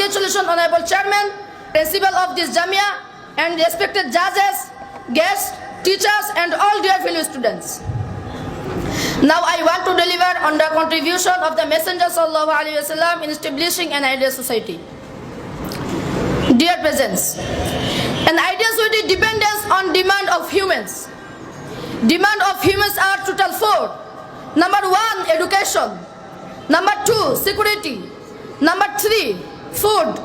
congratulations, Honorable Chairman, Principal of this Jamia, and respected judges, guests, teachers, and all dear fellow students. Now I want to deliver on the contribution of the Messenger Sallallahu Alaihi Wasallam in establishing an ideal society. Dear presence, an ideal society depends on demand of humans. Demand of humans are total four. Number one, education. Number two, security. Number three, food.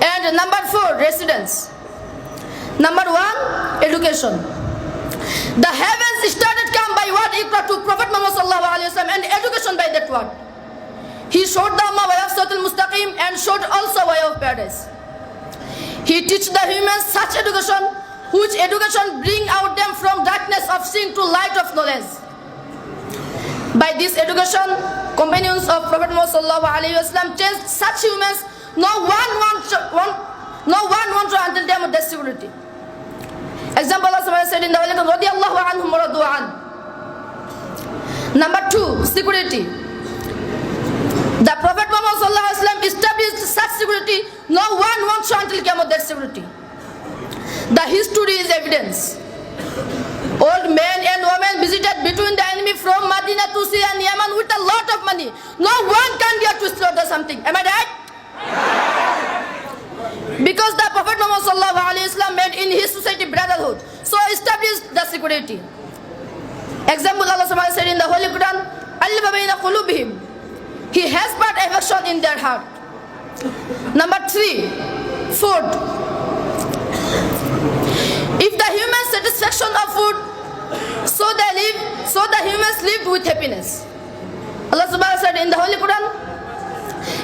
And number four, residence. Number one, education. The heavens started come by word equal to Prophet Muhammad sallallahu alaihi wasallam, and education by that word. He showed the Ummah way of Siratul Mustaqim and showed also way of paradise. He teach the humans such education, which education bring out them from darkness of sin to light of knowledge. By this education, companions of Prophet Muhammad sallallahu alaihi wasallam changed such humans. No one wants to until them with security. Example, Allah said in the Holy Quran, radiyallahu anhum wa radu an. Number two, security. The Prophet Muhammad sallallahu alaihi wasallam established such security. No one wants to until them with security. The history is evidence. Old men and women visited between the enemy from Medina to Syria and Yemen with a lot of money. No one can dare to slaughter something. Am I right? Because the Prophet Muhammad sallallahu alaihi wasallam made in his society brotherhood, so established the security. Example, Allah subhanahu said in the Holy Quran, "Alif baina qulubihim." He has brought affection in their heart. Number three, food. If the human satisfaction of food, so the humans live with happiness. Allah subhanahu said in the Holy Quran,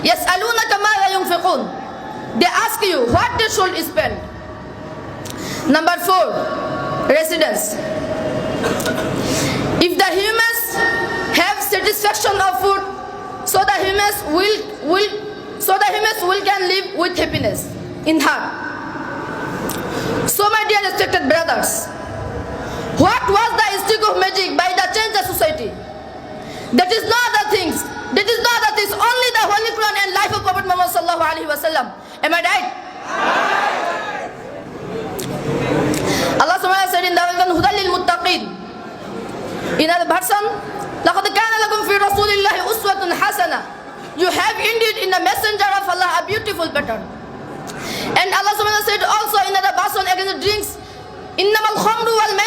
"Yas'alunaka ma yunfiqun." They ask you what they should spend. Number four, residence. If the humans have satisfaction of food, so the humans will can live with happiness in heart. So my dear respected brothers, what was the stick of magic by the change the society? That is not the things. That is not the things. Only the Holy Quran and life of Prophet Muhammad sallallahu alaihi wasallam. Am I right? Allah subhanahu wa ta'ala said in the Quran, "Hudal lil muttaqin." In other version, "Laqad kana lakum fi rasulillahi uswatun hasana." You have indeed in the messenger of Allah a beautiful pattern. And Allah subhanahu wa ta'ala said also in other version against the drinks, "Innamal khamru wal maisir